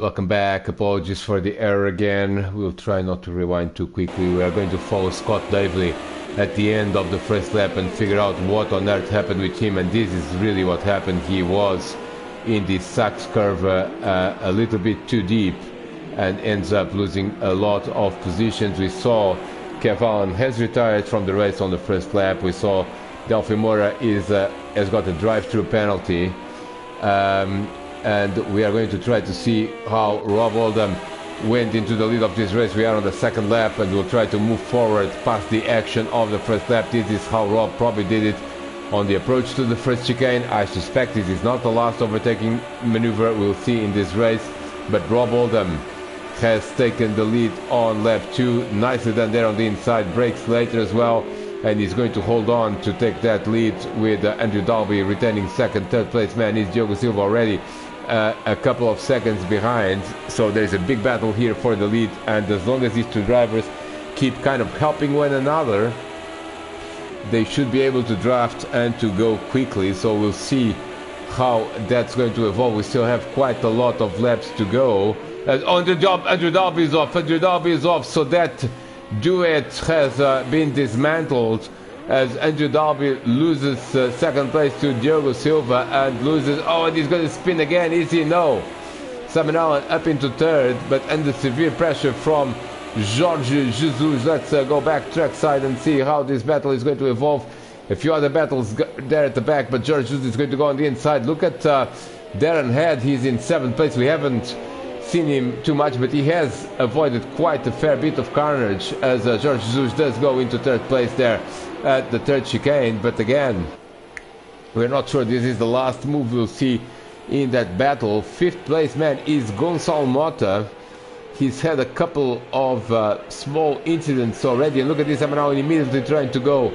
Welcome back. Apologies for the error again. We'll try not to rewind too quickly. We are going to follow Scott Davely at the end of the first lap and figure out what on earth happened with him. And this is really what happened. He was in the Sachs curve a little bit too deep and ends up losing a lot of positions. We saw Kevin has retired from the race on the first lap. We saw Delphi Mora has got a drive-through penalty. And we are going to try to see how Rob Oldham went into the lead of this race. We are on the second lap and we'll try to move forward past the action of the first lap. This is how Rob probably did it on the approach to the first chicane. I suspect this is not the last overtaking maneuver we'll see in this race, but Rob Oldham has taken the lead on lap 2. Nicely done there on the inside, brakes later as well, and he's going to hold on to take that lead with Andrew Dalby retaining second. Third place man is Diogo Silva already a couple of seconds behind, so there's a big battle here for the lead, and as long as these two drivers keep kind of helping one another, they should be able to draft and to go quickly. So we'll see how that's going to evolve. We still have quite a lot of laps to go. Andrew Dalby is off, so that duet has been dismantled as Andrew Dalby loses second place to Diogo Silva and loses, and he's going to spin again, is he? No. Simon Allen up into third, but under severe pressure from Jorge Jesus. Let's go back trackside and see how this battle is going to evolve. A few other battles there at the back, but Jorge Jesus is going to go on the inside. Look at Darren Head, he's in 7th place. We haven't seen him too much, but he has avoided quite a fair bit of carnage as Jorge Jesus does go into 3rd place there at the 3rd chicane. But again, we're not sure this is the last move we'll see in that battle. 5th place man is Gonçalo Mota. He's had a couple of small incidents already, and look at this, I'm now immediately trying to go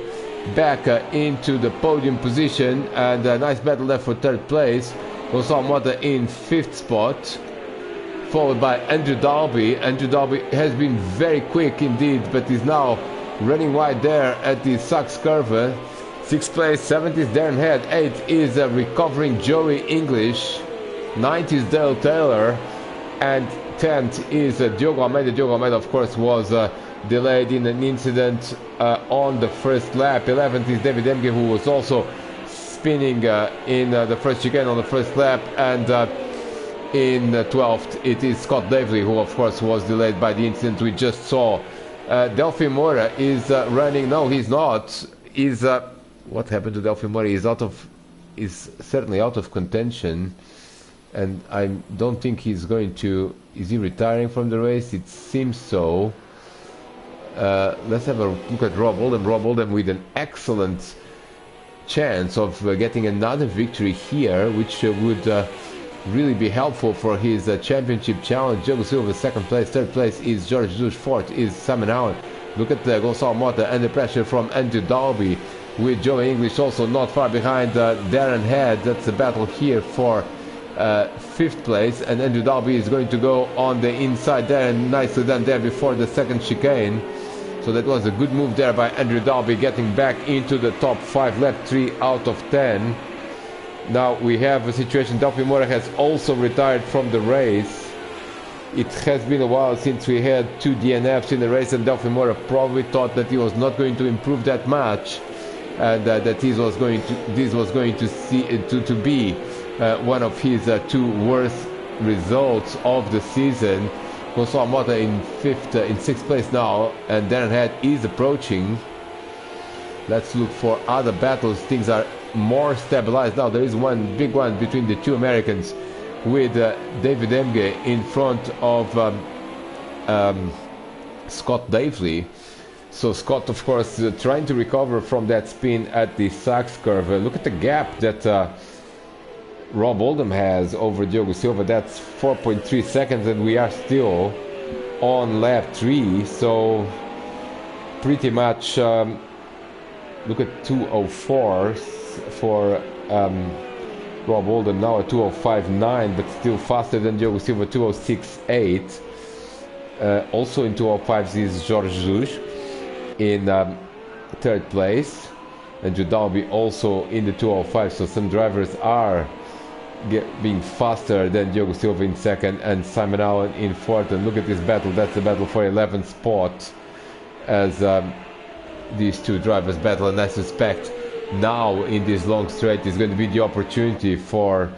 back into the podium position, and a nice battle there for 3rd place. Gonçalo Mota in 5th spot, followed by Andrew Dalby. Andrew Dalby has been very quick indeed, but is now running wide there at the Sachs curve. 6th place, 7th is Darren Head, 8th is recovering Joey English, 9th is Dale Taylor, and 10th is Diogo Almeida. Diogo Almeida, of course, was delayed in an incident on the first lap. 11th is David Emge, who was also spinning in the first chicane on the first lap, and in 12th it is Scott Davely, who of course was delayed by the incident we just saw. Delphi Mora is running. No, he's not. What happened to Delphi Mora? He's certainly out of contention, and I don't think he's going to. Is he retiring from the race? It seems so. Let's have a look at Rob Oldham. Rob Oldham with an excellent chance of getting another victory here, which would really be helpful for his championship challenge. Diogo Silva 2nd place, 3rd place is Jorge Jesus, 4th is Simon Allen. Look at Gonçalo Mota under pressure from Andrew Dalby, with Joe English also not far behind Darren Head. That's a battle here for 5th place, and Andrew Dalby is going to go on the inside there, and nicely done there before the 2nd chicane. So that was a good move there by Andrew Dalby, getting back into the top 5, lap 3 out of 10. Now we have a situation. Delphi Mora has also retired from the race. It has been a while since we had 2 DNFs in the race, and Delphi Mora probably thought that he was not going to improve that much, and that this was going to be one of his 2 worst results of the season. Gonçalo Mota in 6th place now, and Darren Head is approaching. Let's look for other battles. Things are more stabilized now. There is one big one between the 2 Americans, with David Emge in front of Scott Davely. So Scott, of course, trying to recover from that spin at the Sachs curve. Look at the gap that Rob Oldham has over Diogo Silva. That's 4.3 seconds, and we are still on lap 3. So pretty much look at 2:04 for Rob Oldham, now a 2:05.9, but still faster than Diogo Silva, 2:06.8. Also in 2:05 is Jorge Jesus in 3rd place, and Dalby also in the 2:05. So some drivers are being faster than Diogo Silva in second and Simon Allen in fourth. And look at this battle. That's the battle for 11th spot as these two drivers battle. And I suspect now in this long straight is going to be the opportunity for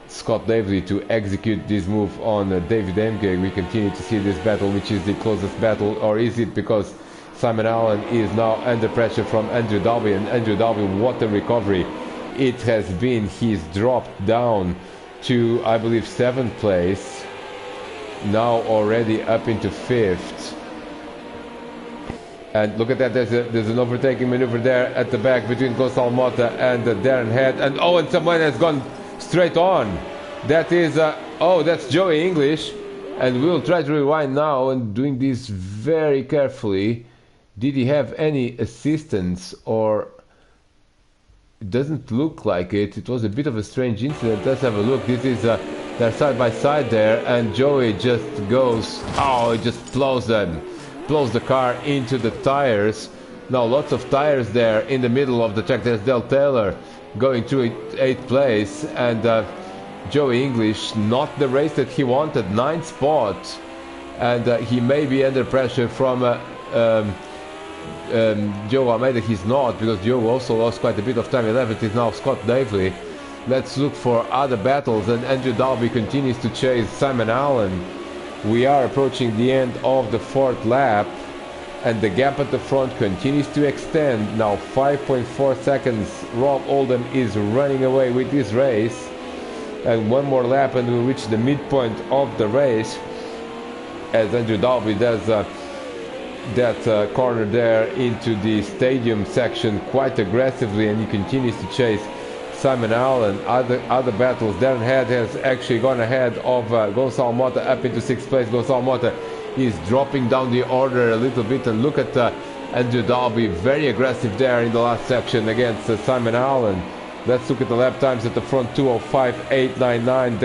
Scott Davely to execute this move on David Emge. We continue to see this battle, which is the closest battle, or is it because Simon Allen is now under pressure from Andrew Dalby, and Andrew Dalby, what a recovery it has been. He's dropped down to, I believe, 7th place, now already up into 5th. And look at that, there's an overtaking maneuver there at the back between Gonçalo Mota and Darren Head. And oh, and someone has gone straight on. That is, that's Joey English. And we'll try to rewind now and doing this very carefully. Did he have any assistance, or it doesn't look like it. It was a bit of a strange incident. Let's have a look. This is, they're side by side there, and Joey just goes, it just plows the car into the tires. Now lots of tires there in the middle of the track. There's Del Taylor going through 8th place, and Joey English, not the race that he wanted, 9th spot, and he may be under pressure from Joe Almeida. He's not, because Joe also lost quite a bit of time. 11th is now Scott Davely. Let's look for other battles, and Andrew Dalby continues to chase Simon Allen. We are approaching the end of the 4th lap, and the gap at the front continues to extend. Now 5.4 seconds. Rob Oldham is running away with this race, and one more lap and we'll reach the midpoint of the race as Andrew Dalby does that corner there into the stadium section quite aggressively, and he continues to chase Simon Allen. Other battles. Darren Head has actually gone ahead of Gonçalo Mota up into 6th place. Gonçalo Mota is dropping down the order a little bit, and look at Andrew Dalby, very aggressive there in the last section against Simon Allen. Let's look at the lap times at the front. 2:05.899.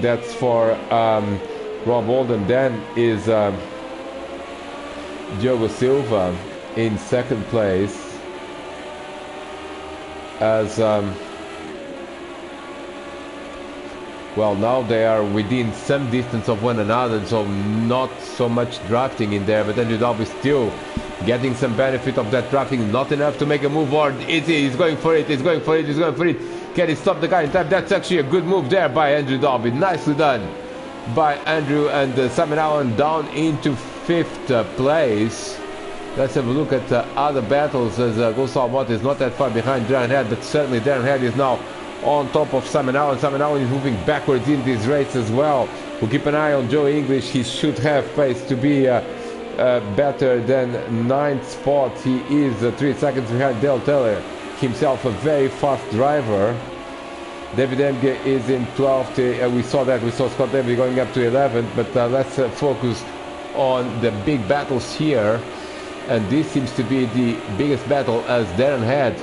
That's for Rob Oldham. Then is Diogo Silva in 2nd place, as well, now they are within some distance of one another, so not so much drafting in there, but Andrew Dalby still getting some benefit of that drafting. Not enough to make a move, or he's going for it, he's going for it, he's going for it. Can he stop the guy in time? That's actually a good move there by Andrew Dalby. Nicely done by Andrew, and Simon Allen down into 5th place. Let's have a look at other battles, as Gonçalo Mota is not that far behind Darren Head, but certainly Darren Head is now on top of Simon Allen. Simon Allen is moving backwards in this race as well. We'll keep an eye on Joe English. He should have pace to be better than 9th spot. He is 3 seconds behind Del Taylor, himself a very fast driver. David Emge is in 12th. We saw Scott Davely going up to 11th, but let's focus on the big battles here. And this seems to be the biggest battle, as Darren Head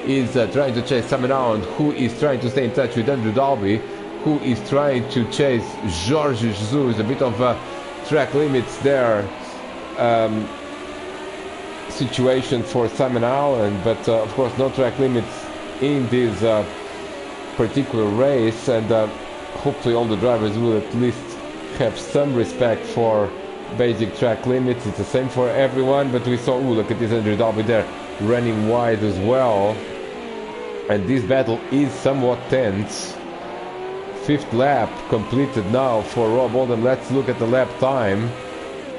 is trying to chase Simon Allen, who is trying to stay in touch with Andrew Dalby, who is trying to chase Jorge Jesus. A bit of track limits there situation for Simon Allen, but of course no track limits in this particular race, and hopefully all the drivers will at least have some respect for basic track limits. It's the same for everyone, but we saw, look at this Andrew Dalby there running wide as well, and this battle is somewhat tense. 5th lap completed now for Rob Oldham. Let's look at the lap time.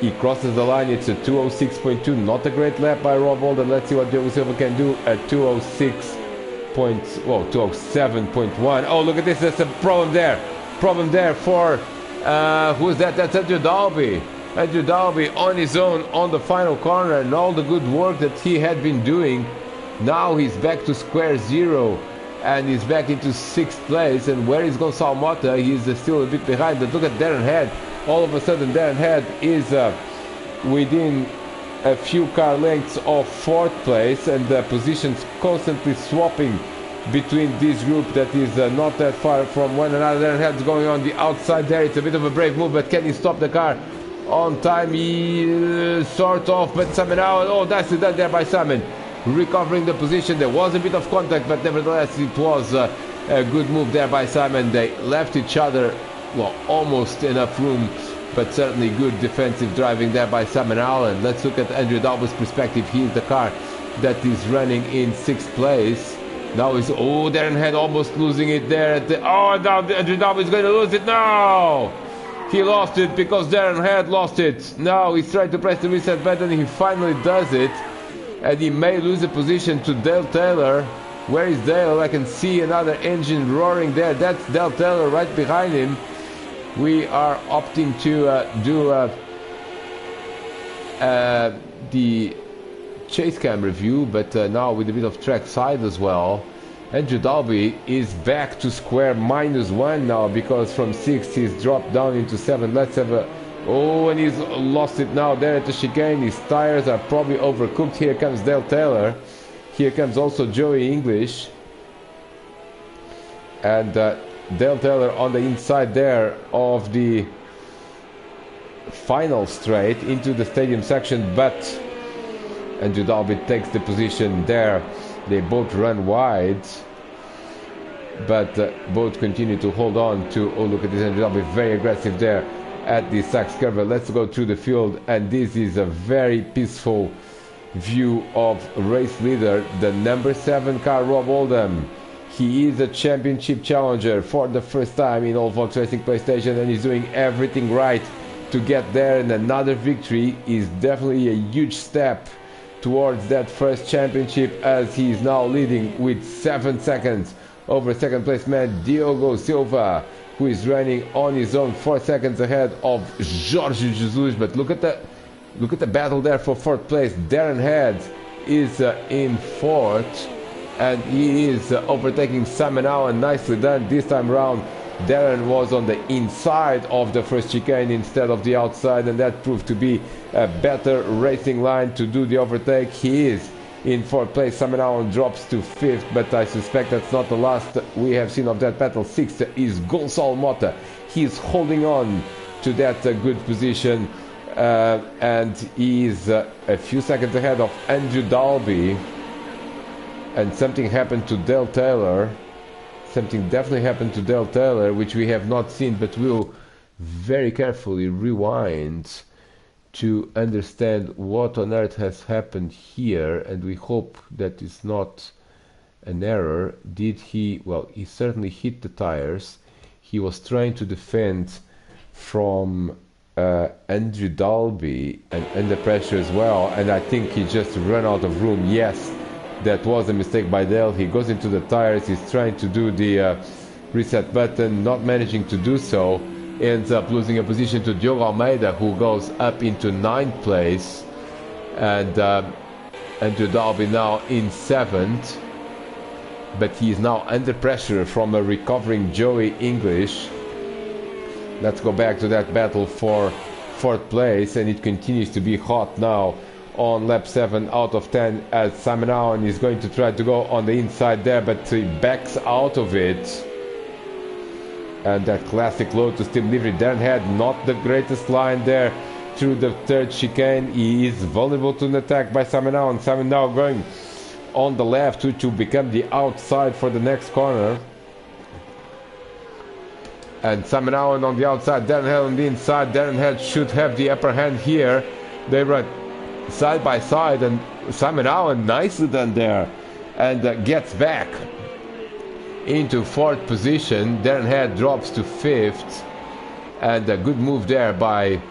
He crosses the line. It's a 2:06.2. Not a great lap by Rob Oldham. Let's see what Diogo Silva can do at 2:07.1. Oh, look at this. There's a problem there. Problem there for who's that? That's Andrew Dalby. Andrew Dalby on his own on the final corner, and all the good work that he had been doing, now he's back to square zero, and he's back into 6th place. And where is Gonçalo Mota? He's still a bit behind, but look at Darren Head. All of a sudden Darren Head is within a few car lengths of 4th place, and the positions constantly swapping between this group that is not that far from one another. Darren Head's going on the outside there. It's a bit of a brave move, but can he stop the car on time? He sort of, but Simon Allen, oh, that's done there by Simon. recovering the position. There was a bit of contact, but nevertheless it was a good move there by Simon. They left each other, well, almost enough room, but certainly good defensive driving there by Simon Allen. Let's look at Andrew Dalby's perspective. He is the car that is running in 6th place. Now he's, oh, Darren Head almost losing it there at the, oh, now Andrew Dalby is going to lose it. No! He lost it because Darren Head lost it. Now he's trying to press the reset button. He finally does it. And he may lose the position to Dale Taylor. Where is Dale? I can see another engine roaring there. That's Dale Taylor right behind him. We are opting to do the chase cam review, but now with a bit of track side as well. Andrew Dalby is back to square -1 now, because from 6th he's dropped down into 7th. Let's have a, oh, and he's lost it now there at the chicane. His tires are probably overcooked. Here comes Dale Taylor. Here comes also Joey English. And Dale Taylor on the inside there of the final straight into the stadium section, but Andrew Dalby takes the position there. They both run wide, but both continue to hold on to, oh, look at this, Andrew Dalby very aggressive there at the Sachs curve. Let's go through the field, and this is a very peaceful view of race leader, the number 7 car, Rob Oldham. He is a championship challenger for the first time in All Volks Racing PlayStation, and he's doing everything right to get there, and another victory is definitely a huge step towards that first championship, as he is now leading with 7 seconds over second place man Diogo Silva, who is running on his own, 4 seconds ahead of Jorge Jesus. But look at the battle there for 4th place. Darren Head is in 4th, and he is overtaking Simon Allen. Nicely done this time around. Darren was on the inside of the first chicane instead of the outside, and that proved to be a better racing line to do the overtake. He is in 4th place. Simon Allen drops to 5th, but I suspect that's not the last we have seen of that battle. 6th is Gonçalo Mota. He's holding on to that good position, and he is a few seconds ahead of Andrew Dalby. And something happened to Dale Taylor. Something definitely happened to Dale Taylor, which we have not seen, but we'll very carefully rewind to understand what on earth has happened here, and we hope that it's not an error. Did he, well, he certainly hit the tires. He was trying to defend from Andrew Dalby and under pressure as well, and I think he just ran out of room. Yes, that was a mistake by Dale. He goes into the tires, he's trying to do the reset button, not managing to do so, ends up losing a position to Diogo Almeida, who goes up into 9th place, and Andrew Dalby now in 7th, but he is now under pressure from a recovering Joey English. Let's go back to that battle for 4th place, and it continues to be hot now on lap 7 out of 10, as Simon Allen is going to try to go on the inside there, but he backs out of it. And that classic Lotus team livery. Darren Head, not the greatest line there through the 3rd chicane. He is vulnerable to an attack by Simon Allen. Simon now going on the left, which will become the outside for the next corner. And Simon Allen on the outside, Darren Head on the inside. Darren Head should have the upper hand here. They run side by side, and Simon Allen nicely done there, and gets back into 4th position. Darren Head drops to 5th, and a good move there by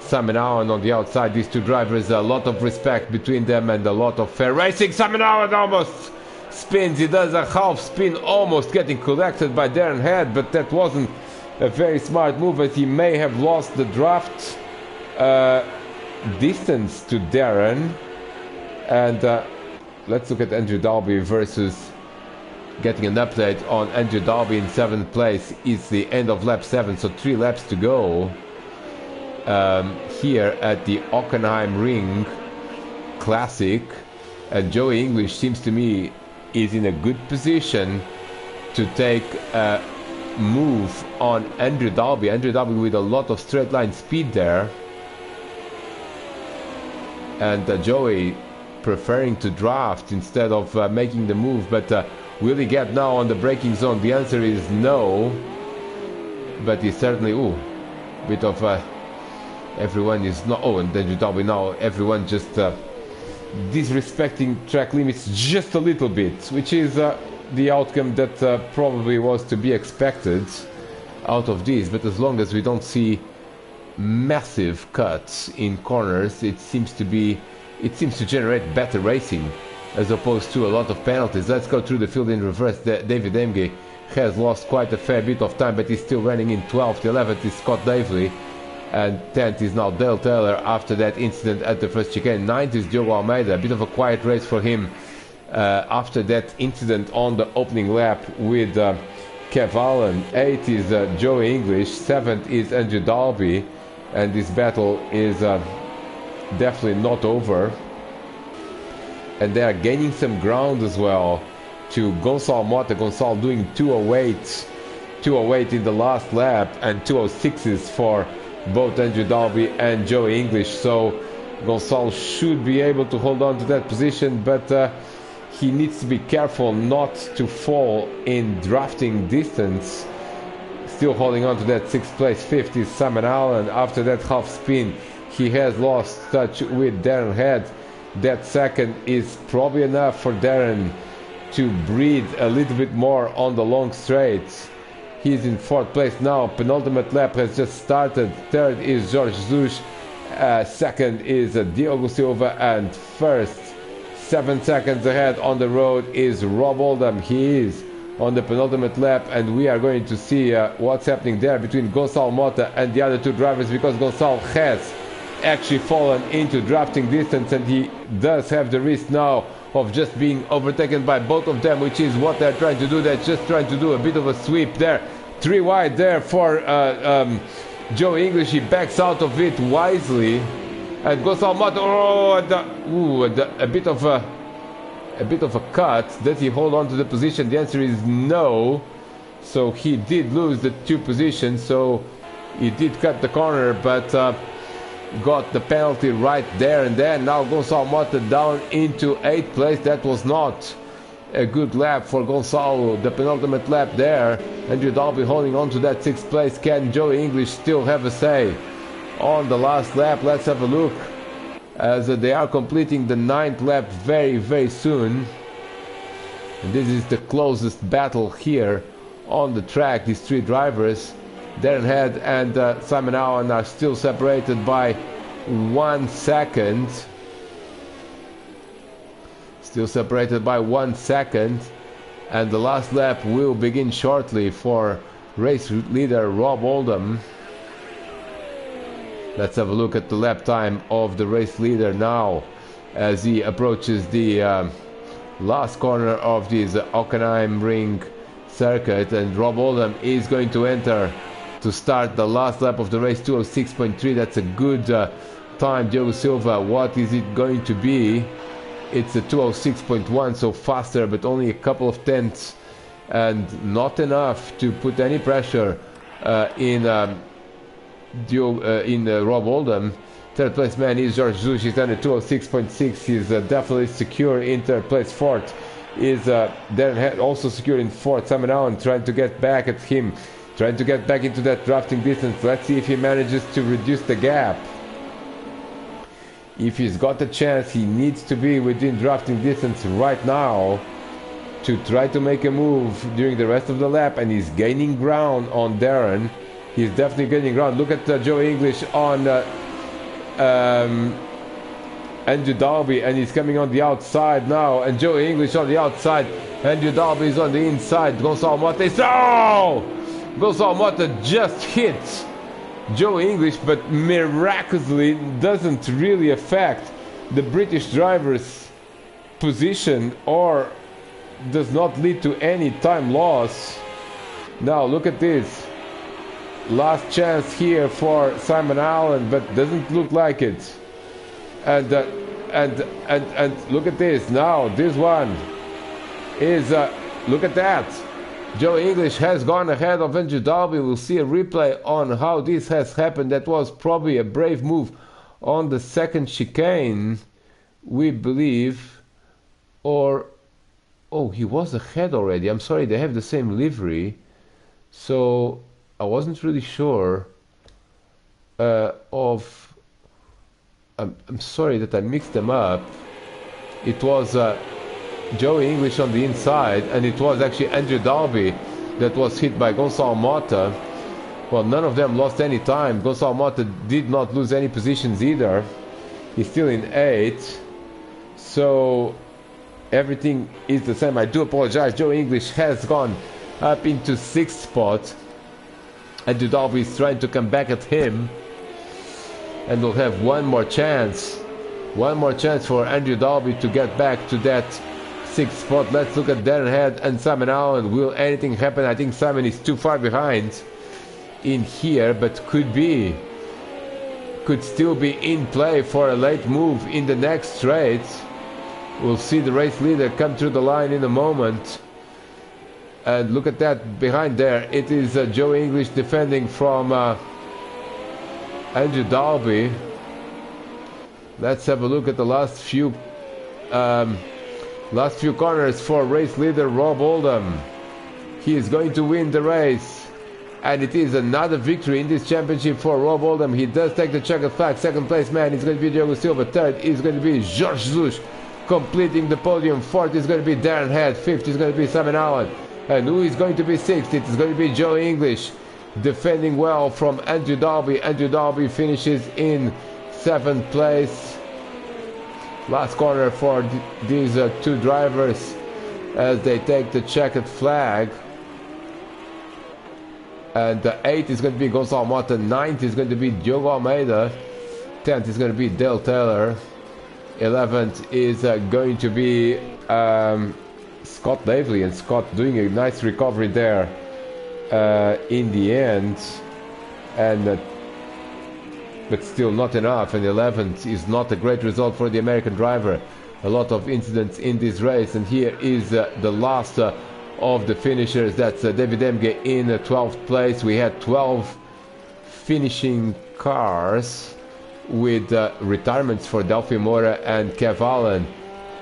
Simon Allen on the outside. These two drivers, a lot of respect between them and a lot of fair racing. Simon Allen almost spins. He does a half spin, almost getting collected by Darren Head, but that wasn't a very smart move, as he may have lost the draft distance to Darren. And let's look at Andrew Dalby versus, getting an update on Andrew Dalby in 7th place. It's the end of lap 7, so 3 laps to go here at the Hockenheim Ring Classic, and Joey English seems to me is in a good position to take a move on Andrew Dalby. Andrew Dalby with a lot of straight line speed there, and Joey preferring to draft instead of making the move. But will he get now on the braking zone? The answer is no. But he certainly, bit of everyone is not. Oh, and then you now everyone just disrespecting track limits just a little bit, which is the outcome that probably was to be expected out of this. But as long as we don't see massive cuts in corners, it seems to generate better racing as opposed to a lot of penalties. Let's go through the field in reverse. David Emge has lost quite a fair bit of time, but he's still running in 12th. 11th is Scott Davely, and 10th is now Dale Taylor after that incident at the first chicane. 9th is Diogo Almeida, a bit of a quiet race for him after that incident on the opening lap with Kev Allen. 8th is Joey English. 7th is Andrew Dalby, and this battle is definitely not over. And they are gaining some ground as well to Gonçalo Mota. Gonçalo doing 208 in the last lap, and 206s for both Andrew Dalby and Joey English. So Gonçalo should be able to hold on to that position, but he needs to be careful not to fall in drafting distance. Still holding on to that 6th place. 5th is Simon Allen. After that half spin, he has lost touch with Darren Head. That second is probably enough for Darren to breathe a little bit more on the long straights. He's in 4th place now. Penultimate lap has just started. 3rd is Jorge Jesus. 2nd is Diogo Silva, and 1st, 7 seconds ahead on the road, is Rob Oldham. He is on the penultimate lap, and we are going to see what's happening there between Gonçalo Mota and the other two drivers, because Gonçalo has actually fallen into drafting distance, and he does have the risk now of just being overtaken by both of them, which is what they're trying to do. They're just trying to do a bit of a sweep there. 3 wide there for Joe English. He backs out of it wisely, and Gonçalo Mota, a bit of a cut. Does he hold on to the position? The answer is no. So he did lose the 2 positions, so he did cut the corner, but got the penalty right there and then. Now Gonçalo Mota down into 8th place. That was not a good lap for Gonçalo, the penultimate lap there. Andrew Dalby holding on to that 6th place. Can Joey English still have a say on the last lap? Let's have a look, as they are completing the 9th lap very, very soon. And this is the closest battle here on the track. These 3 drivers, Darren Head and Simon Allen, are still separated by 1 second. Still separated by 1 second. And the last lap will begin shortly for race leader Rob Oldham. Let's have a look at the lap time of the race leader now, as he approaches the last corner of this Hockenheim ring circuit. And Rob Oldham is going to enter to start the last lap of the race. 206.3. That's a good time. Diogo Silva, what is it going to be? It's a 206.1, so faster, but only a couple of tenths, and not enough to put any pressure in Rob Oldham. 3rd place man is Jorge Jesus. He's done a 206.6. He's definitely secure in 3rd place. 4th is Darren Head, also secure in 4th. Simon Allen trying to get back at him, trying to get back into that drafting distance. Let's see if he manages to reduce the gap. If he's got a chance, he needs to be within drafting distance right now to try to make a move during the rest of the lap, and he's gaining ground on Darren. He's definitely gaining ground. Look at Joe English on Andrew Dalby, and he's coming on the outside now, and Joe English on the outside. Andrew Dalby is on the inside. Gonçalo Mota is... Oh! Gonçalo Mota just hits Joe English, but miraculously doesn't really affect the British driver's position or does not lead to any time loss. Now look at this. Last chance here for Simon Allen, but doesn't look like it. And look at this. Now this one is look at that. Joe English has gone ahead of Andrew Dalby. We'll see a replay on how this has happened. That was probably a brave move on the second chicane, we believe, or oh, he was ahead already. I'm sorry, they have the same livery, so I wasn't really sure of. I'm sorry that I mixed them up. It was Joey English on the inside, and it was actually Andrew Dalby that was hit by Gonçalo Mota. Well, none of them lost any time. Gonçalo Mota did not lose any positions either. He's still in 8th. So everything is the same. I do apologize. Joey English has gone up into 6th spot. Andrew Dalby is trying to come back at him. And we'll have one more chance. One more chance for Andrew Dalby to get back to that 6th spot. Let's look at Darren Head and Simon Allen. Will anything happen? I think Simon is too far behind in here, but could still be in play for a late move in the next straight. We'll see the race leader come through the line in a moment. And look at that behind there. It is Joe English defending from Andrew Dalby. Let's have a look at the last few corners for race leader Rob Oldham. He is going to win the race, and it is another victory in this championship for Rob Oldham. He does take the checkered flag. Second place man is going to be Diogo Silva. Third is going to be Jorge Jesus completing the podium. Fourth is going to be Darren Head. Fifth is going to be Simon Allen. And who is going to be sixth? It is going to be Joe English defending well from Andrew Dalby. Andrew Dalby finishes in 7th place. Last corner for these two drivers as they take the checkered flag. And 8th is going to be Gonçalo Mota. 9th is going to be Diogo Almeida. 10th is going to be Dale Taylor. 11th is going to be Scott Davely, and Scott doing a nice recovery there in the end, and but still not enough. And 11th is not a great result for the American driver. A lot of incidents in this race, and here is the last of the finishers. That's David Emge in 12th place. We had 12 finishing cars with retirements for Delphi Mora and Kev Allen,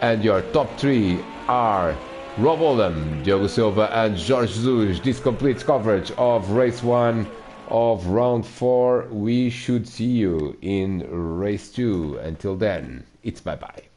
and your top 3 are Rob Oldham, Diogo Silva and Jorge Jesus. This completes coverage of race 1 of round 4. We should see you in race 2. Until then, it's bye-bye.